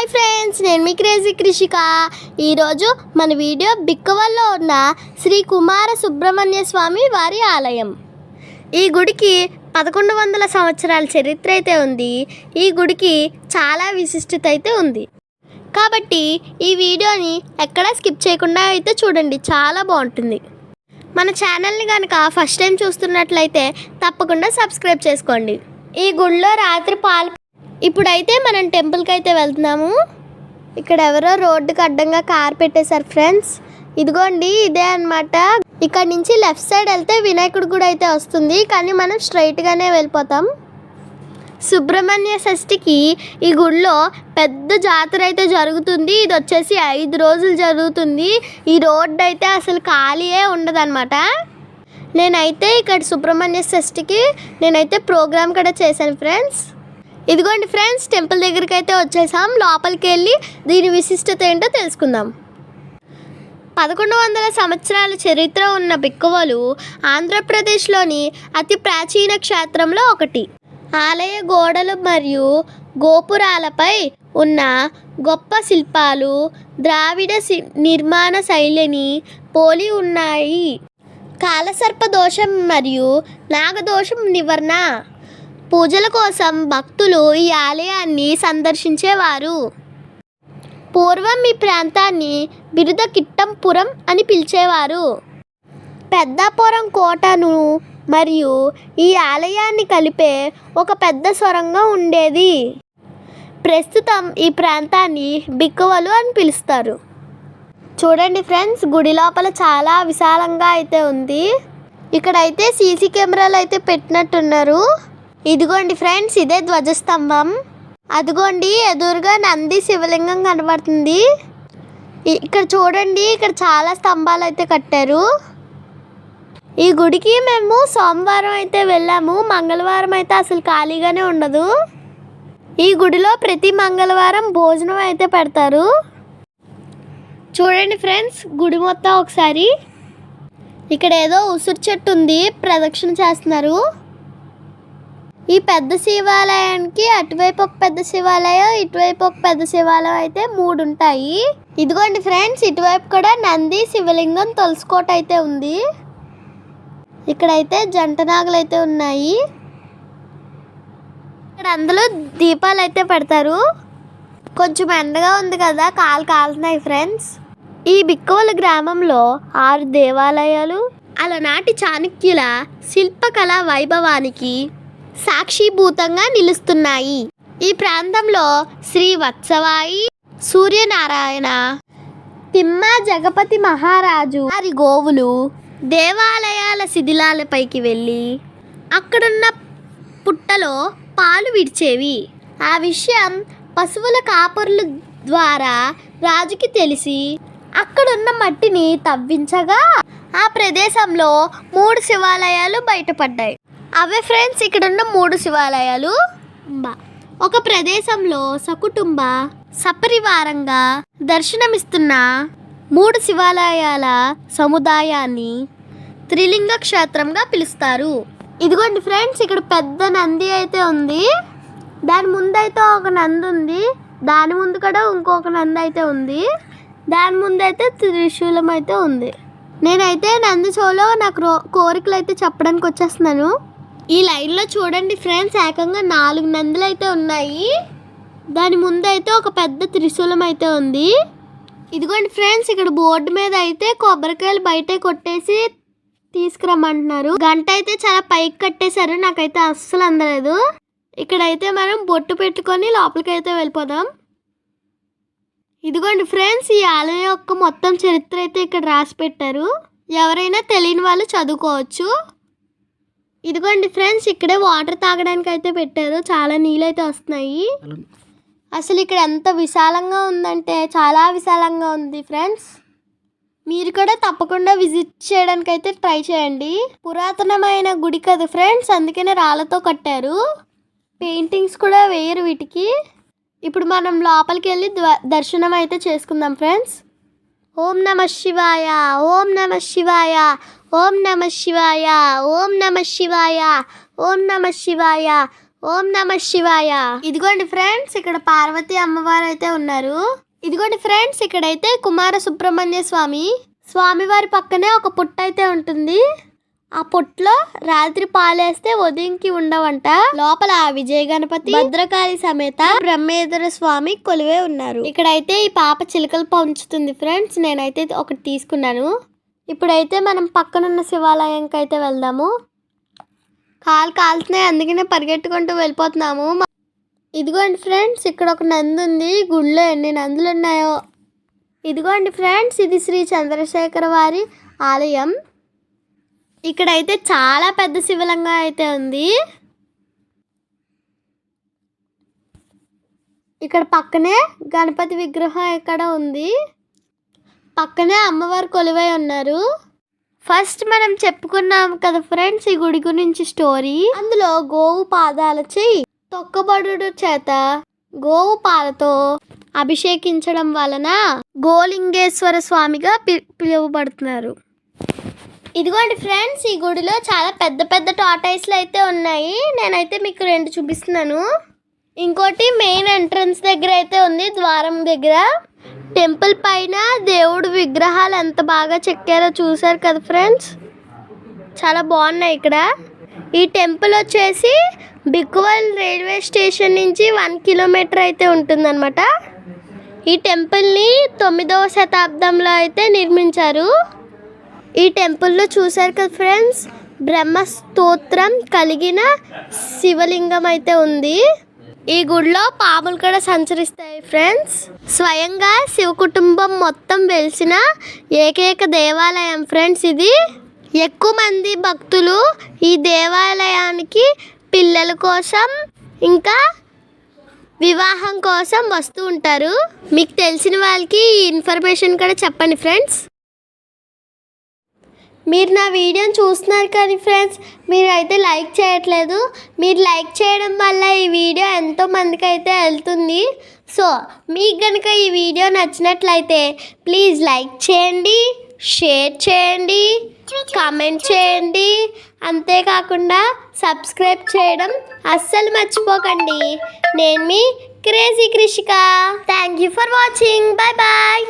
Hi friends, నేను మీ crazy Krishika. ఈరోజు మన వీడియో బిక్కవల్లో ఉన్న శ్రీ కుమార సుబ్రహ్మణ్య స్వామి వారి ఆలయం. ఈ గుడికి 1100 సంవత్సరాల చరిత్ర అయితే ఉంది. ఈ గుడికి చాలా విశిష్టత అయితే ఉంది. కాబట్టి ఈ వీడియోని ఎక్కడా స్కిప్ చేయకుండా అయితే చూడండి, చాలా బాగుంటుంది. మన ఛానల్ని కనుక ఫస్ట్ టైం చూస్తున్నట్లయితే తప్పకుండా సబ్స్క్రైబ్ చేసుకోండి. ఈ గుడిలో రాత్రి ఇప్పుడైతే మనం టెంపుల్కి అయితే వెళ్తున్నాము. ఇక్కడ ఎవరో రోడ్డుకి అడ్డంగా కార్ పెట్టేశారు ఫ్రెండ్స్. ఇదిగోండి, ఇదే అన్నమాట. ఇక్కడ నుంచి లెఫ్ట్ సైడ్ వెళ్తే వినాయకుడి గుడి అయితే వస్తుంది, కానీ మనం స్ట్రైట్గానే వెళ్ళిపోతాం. సుబ్రహ్మణ్య షష్ఠికి ఈ గుడిలో పెద్ద జాతర అయితే జరుగుతుంది. ఇది వచ్చేసి 5 రోజులు జరుగుతుంది. ఈ రోడ్డు అయితే అసలు ఖాళీయే ఉండదన్నమాట. నేనైతే ఇక్కడ సుబ్రహ్మణ్య షష్ఠికి నేనైతే ప్రోగ్రామ్ కూడా చేశాను ఫ్రెండ్స్. ఇదిగోండి ఫ్రెండ్స్, టెంపుల్ దగ్గరికి అయితే వచ్చేసాం. లోపలికి వెళ్ళి దీని విశిష్టత ఏంటో తెలుసుకుందాం. 1100 సంవత్సరాల చరిత్ర ఉన్న బిక్కవోలు ఆంధ్రప్రదేశ్లోని అతి ప్రాచీన క్షేత్రంలో ఒకటి. ఆలయ గోడలు మరియు గోపురాలపై ఉన్న గొప్ప శిల్పాలు ద్రావిడ నిర్మాణ శైలిని పోలి ఉన్నాయి. కాలసర్ప దోషం మరియు నాగదోషం నివారణ పూజల కోసం భక్తులు ఈ ఆలయాన్ని సందర్శించేవారు. పూర్వం ఈ ప్రాంతాన్ని బిరుద కిట్టంపురం అని పిలిచేవారు. పెద్దాపురం కోటను మరియు ఈ ఆలయాన్ని కలిపే ఒక పెద్ద సొరంగం ఉండేది. ప్రస్తుతం ఈ ప్రాంతాన్ని బిక్కవోలు అని పిలుస్తారు. చూడండి ఫ్రెండ్స్, గుడి లోపల చాలా విశాలంగా అయితే ఉంది. ఇక్కడైతే సీసీ కెమెరాలు అయితే పెట్టినట్టున్నారు. ఇదిగోండి ఫ్రెండ్స్, ఇదే ధ్వజస్తంభం. అదిగోండి ఎదురుగా నంది శివలింగం కనబడుతుంది. ఇక్కడ చూడండి, ఇక్కడ చాలా స్తంభాలు అయితే కట్టారు. ఈ గుడికి మేము సోమవారం అయితే వెళ్ళాము. మంగళవారం అయితే అసలు ఖాళీగానే ఉండదు. ఈ గుడిలో ప్రతి మంగళవారం భోజనం అయితే పెడతారు. చూడండి ఫ్రెండ్స్, గుడి మొత్తం ఒకసారి. ఇక్కడ ఏదో ఉసిరి చెట్టు ఉంది, ప్రదక్షిణ చేస్తున్నారు. ఈ పెద్ద శివాలయానికి అటువైపు ఒక పెద్ద శివాలయం, ఇటువైపు ఒక పెద్ద శివాలయం అయితే 3 ఉంటాయి. ఇదిగోండి ఫ్రెండ్స్, ఇటువైపు కూడా నంది శివలింగం తులసికోట అయితే ఉంది. ఇక్కడైతే జంట నాగులు అయితే ఉన్నాయి. ఇక్కడ అందులో దీపాలు అయితే పెడతారు. కొంచెం ఎండగా ఉంది కదా, కాలుతున్నాయి ఫ్రెండ్స్. ఈ బిక్కవోలు గ్రామంలో 6 దేవాలయాలు అలనాటి చాణక్యుల శిల్పకళా వైభవానికి సాక్షిభూతంగా నిలుస్తున్నాయి. ఈ ప్రాంతంలో శ్రీ వత్సవాయి, సూర్యనారాయణ, తిమ్మ జగపతి మహారాజు వారి గోవులు దేవాలయాల శిథిలాలపైకి వెళ్ళి అక్కడున్న పుట్టలో పాలు విడిచేవి. ఆ విషయం పశువుల కాపరుల ద్వారా రాజుకి తెలిసి అక్కడున్న మట్టిని తవ్వించగా ఆ ప్రదేశంలో 3 శివాలయాలు బయటపడ్డాయి. అవే ఫ్రెండ్స్, ఇక్కడున్న 3 శివాలయాలు. ఒక ప్రదేశంలో సకుటుంబ సపరివారంగా దర్శనమిస్తున్న 3 శివాలయాల సముదాయాన్ని త్రిలింగ క్షేత్రంగా పిలుస్తారు. ఇదిగోండి ఫ్రెండ్స్, ఇక్కడ పెద్ద నంది అయితే ఉంది. దాని ముందైతే ఒక నంది ఉంది. దాని ముందు కూడా ఇంకొక నంది అయితే ఉంది. దాని ముందైతే త్రిశూలం అయితే ఉంది. నేనైతే నంది షోలో నాకు కోరికలు అయితే చెప్పడానికి వచ్చేస్తున్నాను. ఈ లైన్లో చూడండి ఫ్రెండ్స్, ఏకంగా 4 నందులు అయితే ఉన్నాయి. దాని ముందైతే ఒక పెద్ద త్రిశూలం అయితే ఉంది. ఇదిగోండి ఫ్రెండ్స్, ఇక్కడ బోర్డు మీద అయితే కొబ్బరికాయలు బయట కొట్టేసి తీసుకురమ్మంటున్నారు. గంట అయితే చాలా పైకి కట్టేశారు, నాకైతే అస్సలు అందలేదు. ఇక్కడైతే మనం బొట్టు పెట్టుకొని లోపలికి అయితే వెళ్ళిపోదాం. ఇదిగోండి ఫ్రెండ్స్, ఈ ఆలయం యొక్క మొత్తం చరిత్ర అయితే ఇక్కడ రాసి పెట్టారు. ఎవరైనా తెలియని వాళ్ళు చదువుకోవచ్చు. ఇదిగోండి ఫ్రెండ్స్, ఇక్కడే వాటర్ తాగడానికి అయితే పెట్టారు. చాలా నీళ్ళు అయితే వస్తున్నాయి. అసలు ఇక్కడ ఎంత విశాలంగా ఉందంటే చాలా విశాలంగా ఉంది ఫ్రెండ్స్. మీరు కూడా తప్పకుండా విజిట్ చేయడానికి అయితే ట్రై చేయండి. పురాతనమైన గుడి కదా ఫ్రెండ్స్, అందుకనే రాళ్ళతో కట్టారు. పెయింటింగ్స్ కూడా వేయరు వీటికి. ఇప్పుడు మనం లోపలికి వెళ్ళి దర్శనం అయితే చేసుకుందాం ఫ్రెండ్స్. ఓం నమ శివాయ, ఓం నమ శివాయ, ఓం నమ శివాయ, ఓం నమ శివాయ, ఓం నమ శివాయ, ఓం నమ శివాయ. ఇదిగోండి ఫ్రెండ్స్, ఇక్కడ పార్వతి అమ్మవారు అయితే ఉన్నారు. ఇదిగోండి ఫ్రెండ్స్, ఇక్కడైతే కుమార సుబ్రహ్మణ్య స్వామివారి పక్కనే ఒక పుట్ట అయితే ఉంటుంది. ఆ పుట్లో రాత్రి పాలేస్తే ఉదయంకి ఉండవంట. లోపల విజయ గణపతి, భద్రకాళి సమేత బ్రహ్మేంద్ర స్వామి కొలువే ఉన్నారు. ఇక్కడైతే ఈ పాప చిలుకలు పంచుతుంది ఫ్రెండ్స్. నేనైతే ఒకటి తీసుకున్నాను. ఇప్పుడైతే మనం పక్కనున్న శివాలయంకి అయితే వెళ్దాము. కాలు కాలుతున్నాయి, అందుకనే పరిగెట్టుకుంటూ వెళ్ళిపోతున్నాము. ఇదిగోండి ఫ్రెండ్స్, ఇక్కడ ఒక నంది ఉంది. గుళ్ళో ఎన్ని నందులు ఉన్నాయో. ఇదిగోండి ఫ్రెండ్స్, ఇది శ్రీ చంద్రశేఖర వారి ఆలయం. ఇక్కడైతే చాలా పెద్ద శివలింగం అయితే ఉంది. ఇక్కడ పక్కనే గణపతి విగ్రహం ఇక్కడ ఉంది. పక్కనే అమ్మవారు కొలువై ఉన్నారు. ఫస్ట్ మనం చెప్పుకున్నాం కదా ఫ్రెండ్స్ ఈ గుడి గురించి స్టోరీ. అందులో గోవు పాదాలచి తొక్కబడుడు చేత గోవు పాలతో అభిషేకించడం వలన గోలింగేశ్వర స్వామిగా పిలువబడుతున్నారు. ఇదిగోండి ఫ్రెండ్స్, ఈ గుడిలో చాలా పెద్ద పెద్ద టార్టాయిస్లు అయితే ఉన్నాయి. నేనైతే మీకు 2 చూపిస్తున్నాను. ఇంకోటి మెయిన్ ఎంట్రన్స్ దగ్గర అయితే ఉంది, ద్వారం దగ్గర. టెంపుల్ పైన దేవుడు విగ్రహాలు ఎంత బాగా చెక్కారో చూసారు కదా ఫ్రెండ్స్, చాలా బాగున్నాయి ఇక్కడ. ఈ టెంపుల్ వచ్చేసి బిక్కువల్ రైల్వే స్టేషన్ నుంచి 1 కిలోమీటర్ అయితే ఉంటుందన్నమాట. ఈ టెంపుల్ని 9వ శతాబ్దంలో అయితే నిర్మించారు. ఈ టెంపుల్లో చూసారు కదా ఫ్రెండ్స్, బ్రహ్మ స్తోత్రం కలిగిన శివలింగం అయితే ఉంది. ఈ గుడిలో పాములు కూడా సంచరిస్తాయి ఫ్రెండ్స్. స్వయంగా శివ కుటుంబం మొత్తం వెలిసిన ఏకైక దేవాలయం ఫ్రెండ్స్ ఇది. ఎక్కువ మంది భక్తులు ఈ దేవాలయానికి పిల్లల కోసం ఇంకా వివాహం కోసం వస్తూ ఉంటారు. మీకు తెలిసిన వాళ్ళకి ఈ ఇన్ఫర్మేషన్ కూడా చెప్పండి ఫ్రెండ్స్. మీరు నా వీడియోని చూస్తున్నారు కానీ ఫ్రెండ్స్, మీరు అయితే లైక్ చేయట్లేదు. మీరు లైక్ చేయడం వల్ల ఈ వీడియో ఎంతో మందికి అయితే వెళ్తుంది. సో మీకు కనుక ఈ వీడియో నచ్చినట్లయితే ప్లీజ్ లైక్ చేయండి, షేర్ చేయండి, కామెంట్ చేయండి. అంతేకాకుండా సబ్స్క్రైబ్ చేయడం అస్సలు మర్చిపోకండి. నేను మీ crazy Krishika. Thank you for watching. Bye bye.